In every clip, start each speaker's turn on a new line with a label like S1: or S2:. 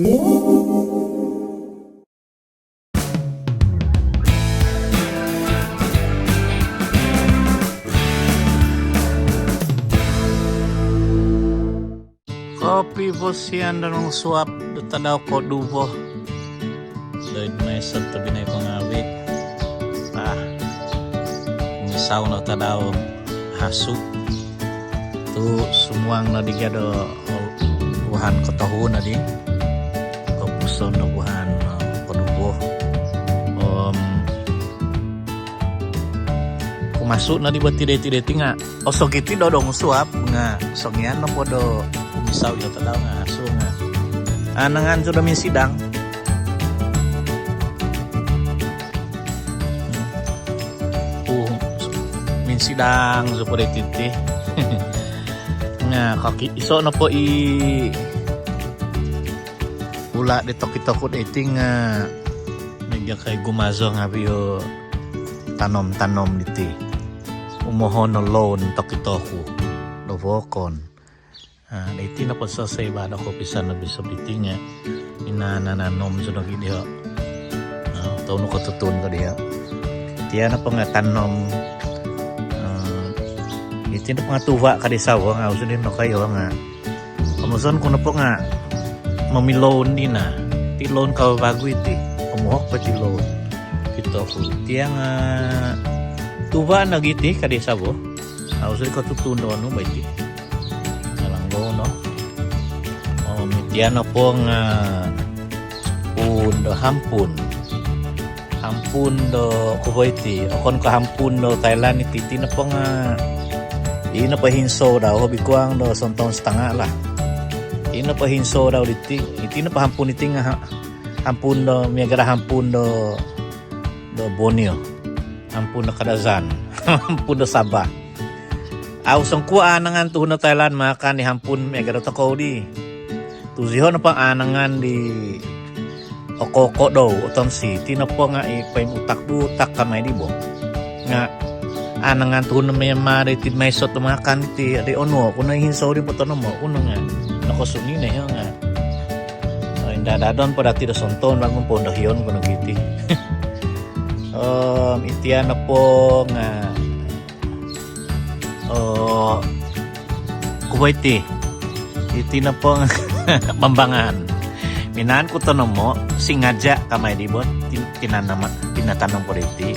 S1: Kopi bosian dan suap tadaw ko dubo. Doid may sa tabi na ko ngawi. Misaw na tadaw hasu. Tu sumuang na digado buhan ko tahu na di. Ko puson na buhan ko dubo. Kumasuk na di buat tide-tide tinga. Oso kiti do dong suap nga songyan na po do misaw yo tadaw nga aso nga anangan sudah min sidang min sidang supaya titi nga kaki iso na po ula de tokit-tokot iting nga medya kay gumazo nga biyo tanom-tanom diti umohon no loan tokit-toko do vokon. Iti na po sa iba na ko pisa na bisabiti nga inanananom sa nagi diha. Taon ko tutun ko diha. Tiya na po nga tanom. Iti na po nga tuwa kadisawa nga usunin no kayo nga. Kamuson ko na po nga mamilon din na. Ti loan ka bago iti. Umuhok pa ti loan. Ito ko. Tiya nga tuwa nagiti kadisawa. Usunin ko tutun do ano ba iti. No? Mitiano po nga hampun do Kuwaiti okon ka hampun do Thailand iti na po nga ina pa hinso daw hobi kuang do sontong setengah lah ina pa hinso daw iti na pa hampun iti nga hampun do miagara hampun do Borneo hampun do Kadazan hampun do Sabah. Ausang kuan anangan tuhun na Thailand makan ni hampun megaro toko di. Tuzihon na pang anangan di okoko daw utom si tinapo nga ipain utak-utak kamay di bo. Nga anangan tuhun na mayamari tid may sot makan ti di ono kuno hinso di potono mo kuno nga nakosuni na yo nga. Indadadon pa dati do sonton bagong pondahiyon kuno giti. Itian na po nga Kuwaiti iti na po mambangan minaan ko to mo singadya kamay di bot tinatanong ko iti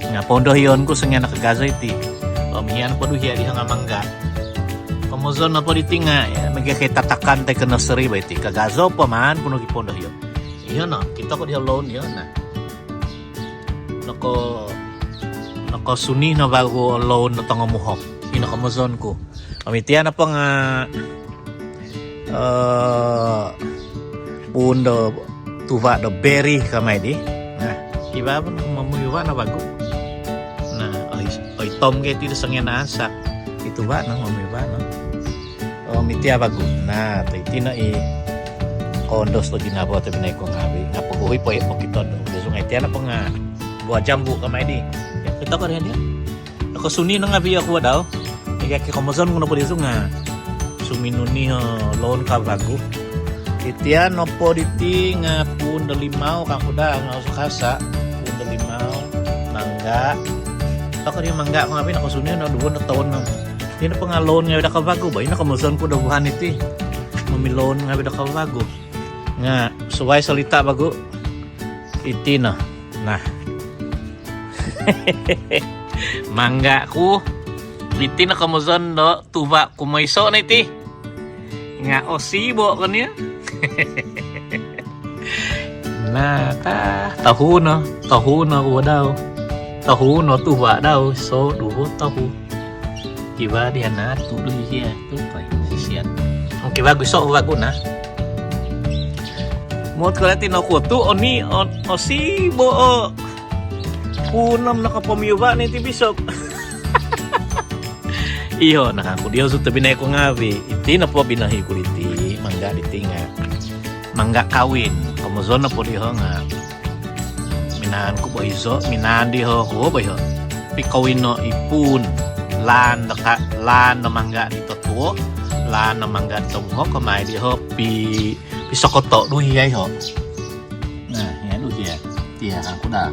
S1: nga pondo hiyon ko sa nga nakagazo iti miyan po duhiya di nga mangga pamuzon na po iti nga magkakitatakan tayo ka nursery ba iti kagazo pa man kuno gipondo hiyon iyon no kita ko di alone yun na nako suni na bago alone na tangamuhok inakamazon ko. Amitian na po nga pundo tuwa do berry kamay di. Nah, iba ba mamuyuwa na bago. Na ay tom kay tito sang yan sa ito ba na mamuyuwa no. Amitia bago na iti na kondos to ginabo to binay ko ngabi. Napaguhoy po yung pokito do. So ngitian na po nga buwa jambu kamay di. Kita ko rin yan. Nakasuni na nga biya ko daw. Kaya kamusan ko na po dito nga suminuni loan ka bago. Itian no po diti nga punda limaw kakuda nga usakasa punda limaw mangga. Ako rin mangga ko nga bin nakasuni na duwan na taon na. Hindi na pa nga loan nga bida ka bago ba? Ina kamusan ko dabuhan iti. Mamilon nga bida ka bago. Nga suway salita bago. Iti na. Nah. Mangga ko iti na kamuzon do tuba kumayso na iti nga osibo kanya na tahu no ko daw tahu no tuba daw so duho tahu kiba dia na tuloy siya tupay sisiyan ang kiba gusto bago na mo kala tinoko tu oni osibo punam nakapamiyuba ni ti Bishop. Iyo nakakudiyaw sa tabi na ko ngabi. Iti na po binahi ko iti mangga diti nga. Mangga kawin. Kamuzon na po diho nga. Minahan ko ba iso? Minahan diho ko ba iho? Pikawin no ipun. Lan na mangga dito tuo. Lan na mangga dito mo kamay diho. pisokoto duhiyay ho. Nah, yan duhiya. Tiya ako na.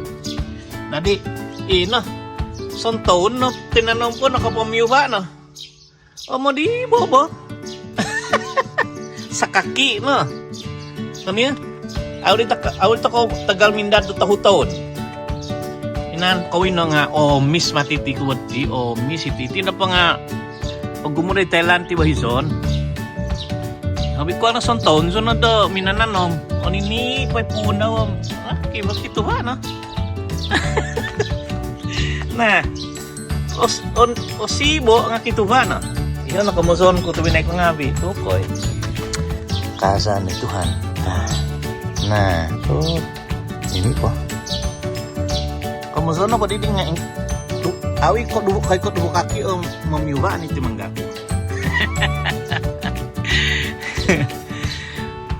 S1: Nadi, ino, son taon no, tinanom ko nakapamiyuba no. O mo di bobo. Sa kaki no. Ano yan? Awit ako tagal mindad do taon. Inan kawin no nga, miss matiti ko di, miss ititi na pa nga, pag gumuray Thailand ti bahison, sabi ko na son taon, so na do, minananom, o nini, pa'y punaw, kibas ito ba, no? Na, o sibo, nga kituba, no? Iyon, nakamuson ko, tubinay ko nga, tukoy. Kasa ni Tuhan. Nah, ini po. Kamuson na pa didi nga, awi ko duho kaki o mamiyuba ni timangga.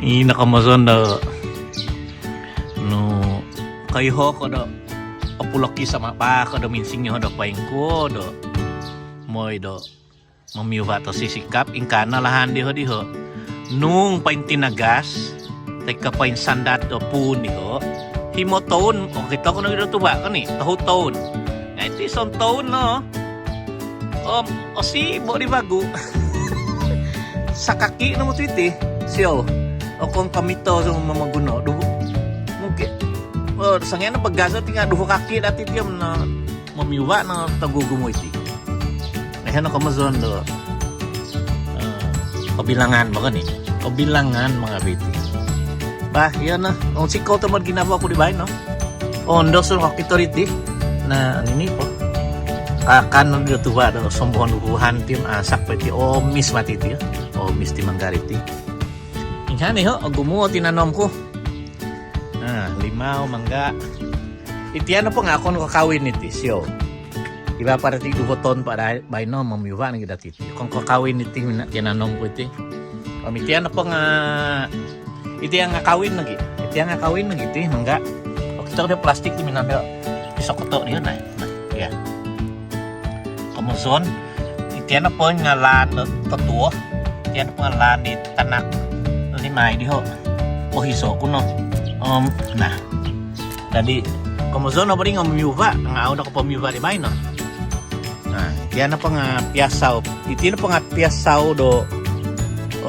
S1: Nakamuson na no kayo ko do apulaki sama pa ko do minsing nyo do paing ko do moy do mamiyuba to sisikap ingkana lahan diho nung paing tinagas teka paing sandat do puni ho himoton o kita ko na ito tuba ka ni tahuton nga ito isang taon no o si bo di bago sa kaki na mo twiti siyo o kung kamito sa mamaguno mungkin sangyan na paggasa tinga duho kaki dati tiyam na mamiyuwa na tagugumo iti ayan na kamazon do kabilangan ba ka ni kabilangan mga biti ba, yan na. Kung sikaw tamad ginagawa ko, di ba, no? O, ndos yung kakitoriti na, ini po. Kanon dito ba, sumbuhan uhuhan tim, asak pa iti, miss matiti, miss ti manggariti. Yan eh, gumuha, tinanom ko. Limaw, mangga. Iti ano po nga ako kakawin iti, siyo. Iba para ti duhoton para, ba, no, mamiyuwa na kita titi. Kung kakawin iti, tinanom ko iti. Iti ano po nga, iti ang akawin lagi. Iti ang akawin lagi iti mangga. Kita udah plastik di minambil pisau koto dia na. Ya. Kemudian iti ano po nga lan tatuo. Iti ano po nga lan di tanak. Ni mai di ho. O hiso kuno. Nah. Jadi kemudian apa ring mamiyuba nga aw na ko pamiyuba di mai no. Nah, iti ano po nga piasaw. Iti ano po nga piasaw do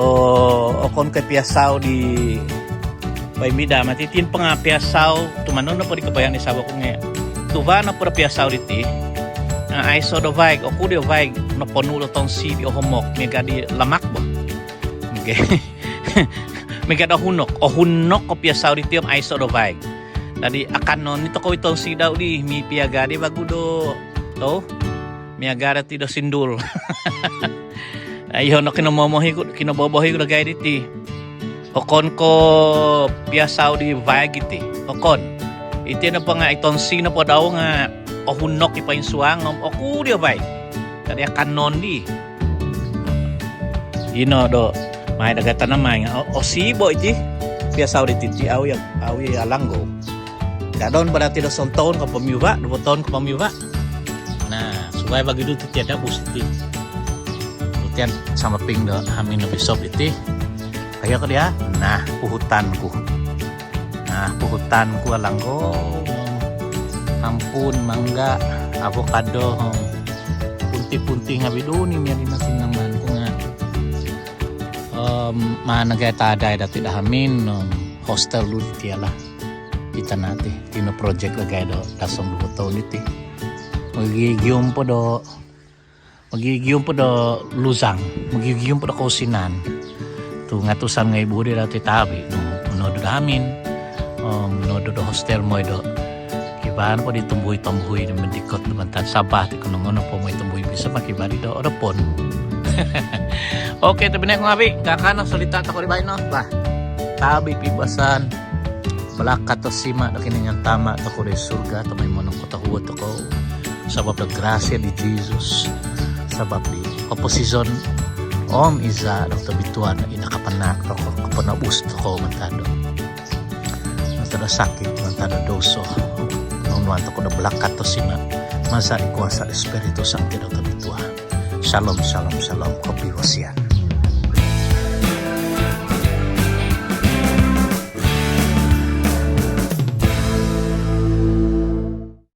S1: o kon kay piasaw di paimida matitin pa nga piasaw tumanon na po di kabayan isawa ko nga tuva na po na piasaw diti ay so do vaig o kudio vaig no ponulo tong si di o homok mega di lamak ba okay mega da hunok o hunok ko piasaw diti ay so do vaig tadi akan non nito ko itong si daw di mi piaga di bagudo to miagara ti do sindul ayun no kinabobohi ko na gaya diti okon ko piasaw di vaig iti okon iti na pa nga itong sino po daw nga o hunok ipa yung suwang o kudio vaig kaya kanon di yun do may nagatan naman o sibo iti piasaw diti ti awi alanggo kadon ba dati do son taon ka pamiyuba 2 taon ka pamiyuba nah suway bagido ti tiada bus iti yan sama ping do hamin no bisob iti kaya ko dia nah puhutan ko alanggo ampun mangga avocado punti-punti nga biduni niya natin naman ko nga managay taday dati da hamin hostel lu iti ala kita nati tino project lagay do dasong 2 taon iti magigiyom po do luzang, magigiyom po do kausinan. Tu ngatusan nga ibu di dati tabi, nodo damin, nodo do hostel mo do. Kibahan po di tumbuhi na mendikot naman tan sabah, kung ano po mo tumbuhi bisa makibali do orapon. Okay, tabi na ko abi, kakana salita ta ko di ba no? Ba. Tabi pibasan. Balakat to sima na kiningan tama ta ko di surga ta may monong kutahuot ko. Sabab ng grasya di Jesus. Sabab di oposisyon isa ng tabituan na inakapanak ako kapanabus ko matado sakit matado doso nunuan ko na balakat to sima masa ikuasa Espiritu Santo ng tabituan. Shalom, shalom, shalom, kopi wasian.